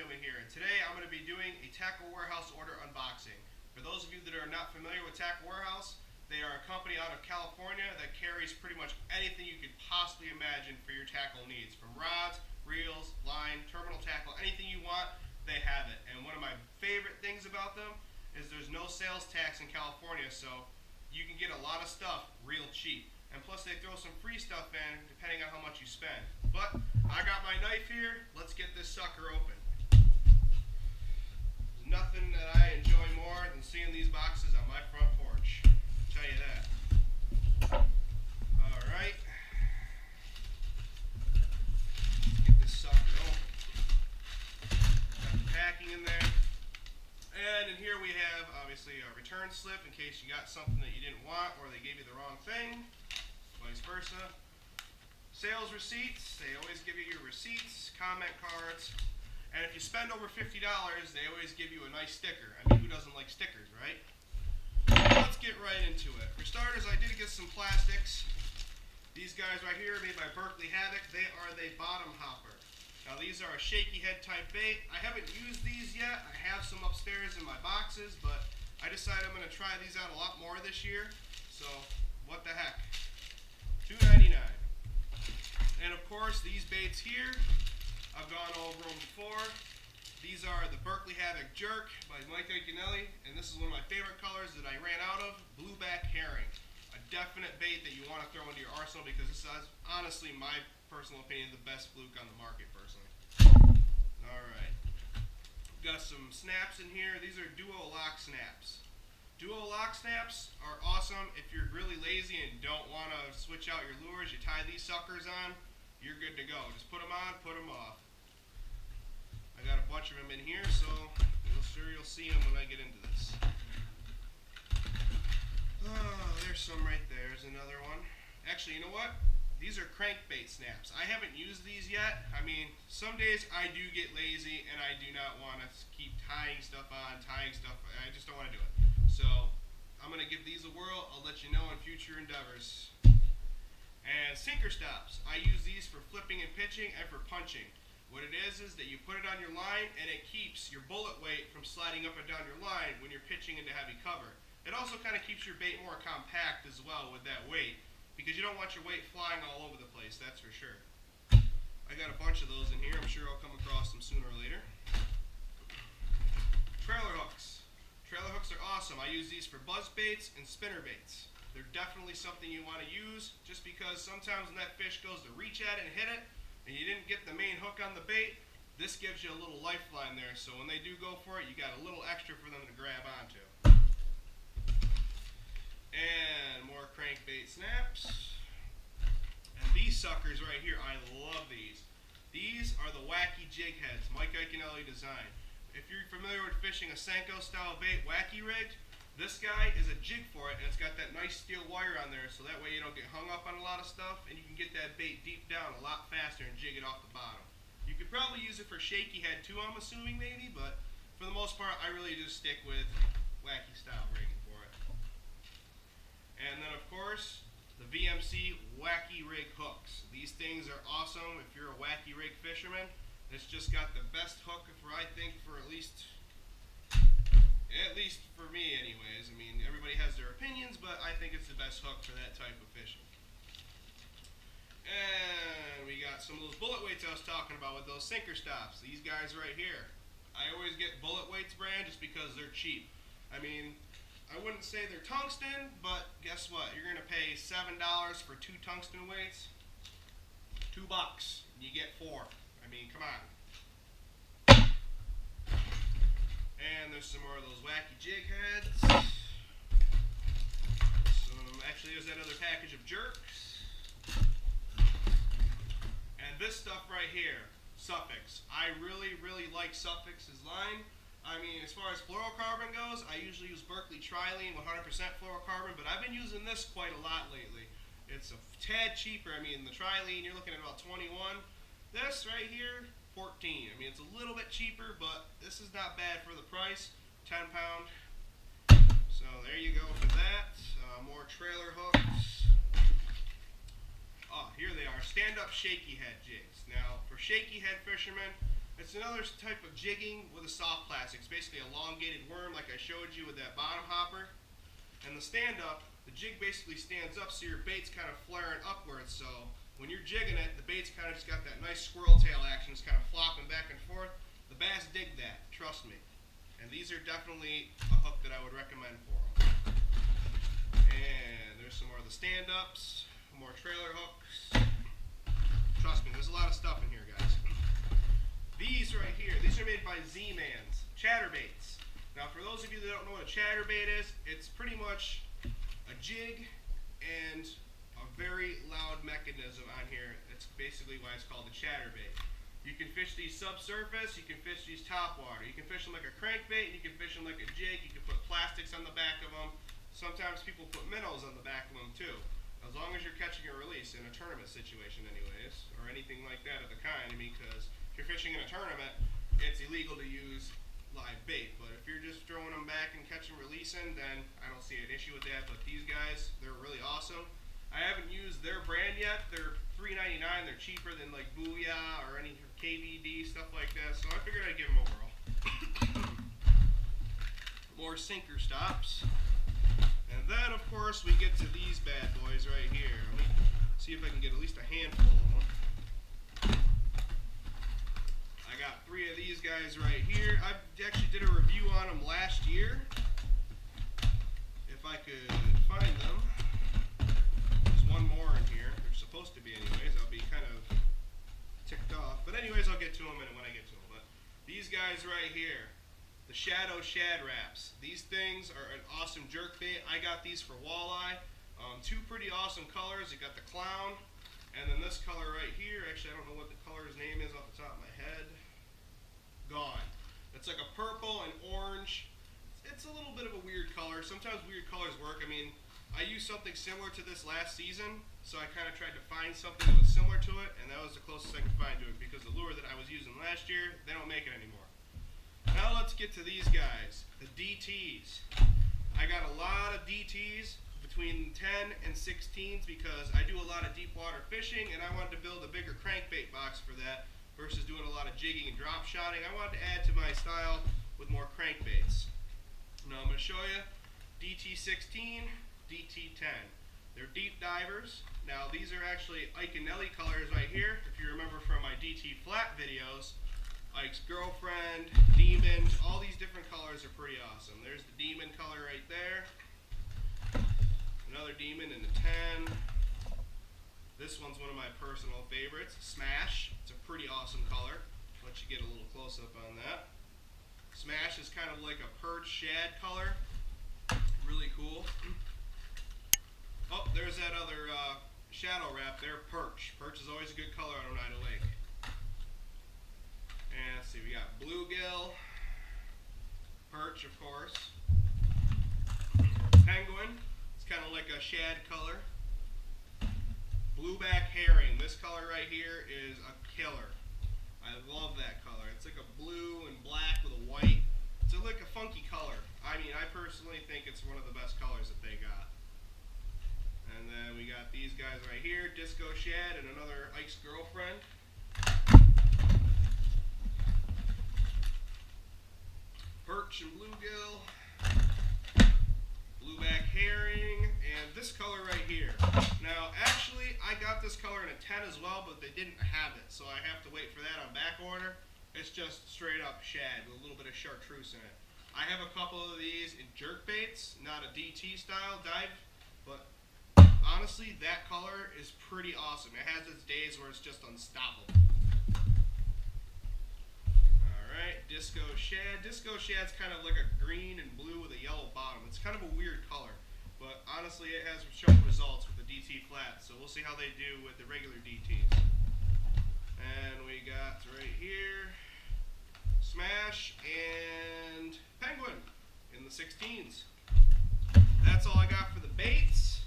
doing here, and today I'm going to be doing a TackleWarehouse order unboxing. For those of you that are not familiar with TackleWarehouse, they are a company out of California that carries pretty much anything you could possibly imagine for your tackle needs. From rods, reels, line, terminal tackle, anything you want, they have it. And one of my favorite things about them is there's no sales tax in California, so you can get a lot of stuff real cheap. And plus they throw some free stuff in depending on how much you spend. But I got my knife here. Let's get this sucker open. There's nothing that I enjoy more than seeing these boxes on my front porch. I'll tell you that. Alright. Get this sucker open. Got the packing in there. And in here we have obviously a return slip in case you got something that you didn't want or they gave you the wrong thing. Vice versa. Sales receipts, they always give you your receipts, comment cards, and if you spend over $50, they always give you a nice sticker. I mean, who doesn't like stickers, right? Let's get right into it. For starters, I did get some plastics. These guys right here are made by Berkley Havoc. They are the bottom hopper. Now these are a shaky head type bait. I haven't used these yet. I have some upstairs in my boxes, but I decided I'm going to try these out a lot more this year. So, what the heck. $2.99. And of course, these baits here, I've gone over them before. These are the Berkley Havoc Jerk by Mike Iaconelli, and this is one of my favorite colors that I ran out of, Blueback Herring. A definite bait that you want to throw into your arsenal because this is honestly my personal opinion the best fluke on the market personally. Alright. Got some snaps in here. These are duo lock snaps. Duo lock snaps are awesome if you're really lazy and don't want to switch out your lures. You tie these suckers on, you're good to go. Just put them on, put them off. I got a bunch of them in here, so I'm sure you'll see them when I get into this. Oh, there's some right there. There's another one. Actually, you know what? These are crankbait snaps. I haven't used these yet. I mean, some days I do get lazy and I do not want to keep tying stuff on, I just don't want to do it. So, I'm going to give these a whirl. I'll let you know in future endeavors. And sinker stops. I use these for flipping and pitching and for punching. What it is that you put it on your line and it keeps your bullet weight from sliding up and down your line when you're pitching into heavy cover. It also kind of keeps your bait more compact as well with that weight because you don't want your weight flying all over the place, that's for sure. I got a bunch of those in here. I'm sure I'll come across them sooner or later. Trailer hooks. Trailer hooks are awesome. I use these for buzz baits and spinner baits. They're definitely something you want to use just because sometimes when that fish goes to reach at it and hit it and you didn't get the main hook on the bait, this gives you a little lifeline there. So when they do go for it, you got a little extra for them to grab onto. And more crankbait snaps. And these suckers right here, I love these. These are the Wacky Jigheads, Mike Iaconelli design. If you're familiar with fishing a Senko style bait, Wacky Rig, this guy is a jig for it, and it's got that nice steel wire on there, so that way you don't get hung up on a lot of stuff, and you can get that bait deep down a lot faster and jig it off the bottom. You could probably use it for shaky head too, I'm assuming maybe, but for the most part, I really just stick with Wacky style rigging for it. And then of course, the Vmc Wacky Rig Hooks. These things are awesome if you're a wacky rig fisherman. It's just got the best hook for, I think, for at least for me anyways. I mean, everybody has their opinions, but I think it's the best hook for that type of fishing. And we got some of those bullet weights I was talking about with those sinker stops. These guys right here. I always get Bullet Weights brand just because they're cheap. I mean, I wouldn't say they're tungsten, but guess what? You're going to pay $7 for 2 tungsten weights. $2. You get 4. I mean, come on. And there's some more of those Wacky Jigheads. Actually, there's that other package of jerks. And this stuff right here, Suffix. I really, really like Suffix's line. I mean, as far as fluorocarbon goes, I usually use Berkley Trilene 100% fluorocarbon, but I've been using this quite a lot lately. It's a tad cheaper. I mean, the Trilene, you're looking at about 21. This right here, 14. I mean, it's a little bit cheaper, but this is not bad for the price. 10 pound. So there you go for that. More trailer hooks. Oh, here they are. Stand-up shaky head jigs. Now, for shaky head fishermen, It's another type of jigging with a soft plastic. It's basically a elongated worm like I showed you with that bottom hopper. And the stand up, the jig basically stands up so your bait's kind of flaring upwards. So when you're jigging it, the bait's kind of just got that nice squirrel tail action. It's kind of flopping back and forth. The bass dig that, trust me. And these are definitely a hook that I would recommend for them. And there's some more of the stand ups, more trailer hooks. Trust me, there's a lot of stuff in here, guys. These right here, these are made by Z-Mans, chatterbaits. Now for those of you that don't know what a chatterbait is, it's pretty much a jig and a very loud mechanism on here. That's basically why it's called a chatterbait. You can fish these subsurface, you can fish these topwater. You can fish them like a crankbait, you can fish them like a jig, you can put plastics on the back of them. Sometimes people put minnows on the back of them too. As long as you're catching a release in a tournament situation anyways, or anything like that of the kind, because if you're fishing in a tournament, it's illegal to use live bait. But if you're just throwing them back and catching releasing, then I don't see an issue with that. But these guys, they're really awesome. I haven't used their brand yet. They're $3.99. They're cheaper than like Booyah or any KVD, stuff like that. So I figured I'd give them a whirl. More sinker stops. And then, of course, we get to these bad boys right here. Let me see if I can get at least a handful of them. I got 3 of these guys right here. I actually did a review on them last year. If I could find them. There's one more in here. There's supposed to be anyways. I'll be kind of ticked off. But anyways, I'll get to them when I get to them. But these guys right here. The Shadow Shad Wraps. These things are an awesome jerk bait. I got these for walleye. 2 pretty awesome colors. You got the clown, and then this color right here. Actually, I don't know what the color's name is off the top of my head. Gone. It's like a purple and orange. It's a little bit of a weird color. Sometimes weird colors work. I mean, I used something similar to this last season, so I kind of tried to find something that was similar to it, and that was the closest I could find to it because the lure that I was using last year, they don't make it anymore. Now let's get to these guys, the DTs. I got a lot of DTs between 10 and 16s because I do a lot of deep water fishing and I wanted to build a bigger crankbait box for that versus doing a lot of jigging and drop shotting. I wanted to add to my style with more crankbaits. Now I'm going to show you DT16, DT10. They're deep divers. Now these are actually Ike and Nelly colors right here. If you remember from my DT flat videos, Ike's Girlfriend, Demon, all these different colors are pretty awesome. There's the Demon color right there. Another Demon in the 10. This one's one of my personal favorites, Smash. It's a pretty awesome color. I'll let you get a little close up on that. Smash is kind of like a perch shad color. Really cool. Oh, there's that other shadow wrap there, Perch. Perch is always a good color on Oneida Lake. And let's see, we got bluegill, perch, of course. Penguin, it's kind of like a shad color. Blueback herring, this color right here is a killer. I love that color. It's like a blue and black with a white. It's like a funky color. I mean, I personally think it's one of the best colors that they got. And then we got these guys right here, Disco Shad and another Ike's Girlfriend. Perch and bluegill, blueback herring, and this color right here. Now, actually, I got this color in a 10 as well, but they didn't have it, so I have to wait for that on back order. It's just straight up shad with a little bit of chartreuse in it. I have a couple of these in jerk baits, not a DT style dive, but honestly, that color is pretty awesome. It has its days where it's just unstoppable. Alright, Disco Shad. Disco Shad's kind of like a green and blue with a yellow bottom. It's kind of a weird color, but honestly it has shown results with the DT flat, so we'll see how they do with the regular DTs. And we got right here, Smash and Penguin in the 16s. That's all I got for the baits.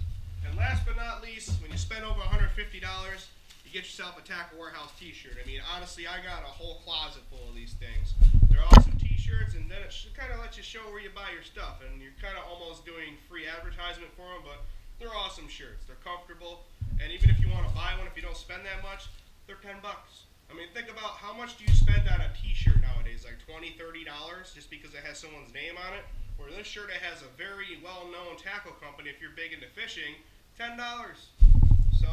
And last but not least, when you spend over $150, you get yourself a TackleWarehouse t-shirt. I mean, honestly, I got a whole closet full of these things. They're awesome t-shirts, and then it should kind of let you show where you buy your stuff. And you're kind of almost doing free advertisement for them, but they're awesome shirts. They're comfortable, and even if you want to buy one, if you don't spend that much, they're $10. I mean, think about how much do you spend on a t-shirt nowadays, like $20, $30 just because it has someone's name on it? Or this shirt, it has a very well-known tackle company, if you're big into fishing, $10. So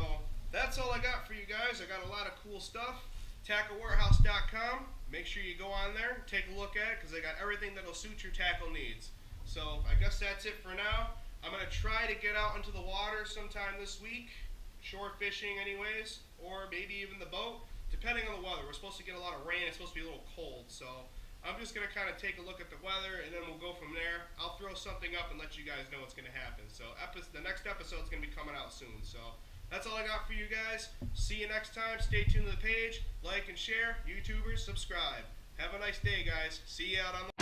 that's all I got for you guys. I got a lot of cool stuff. TackleWarehouse.com. Make sure you go on there, take a look at it, because they got everything that'll suit your tackle needs. So I guess that's it for now. I'm going to try to get out into the water sometime this week, shore fishing anyways, or maybe even the boat, depending on the weather. We're supposed to get a lot of rain. It's supposed to be a little cold, so I'm just going to kind of take a look at the weather, and then we'll go from there. I'll throw something up and let you guys know what's going to happen. So the next episode is going to be coming out soon. So that's all I got for you guys. See you next time. Stay tuned to the page. Like and share. YouTubers, subscribe. Have a nice day, guys. See you out on the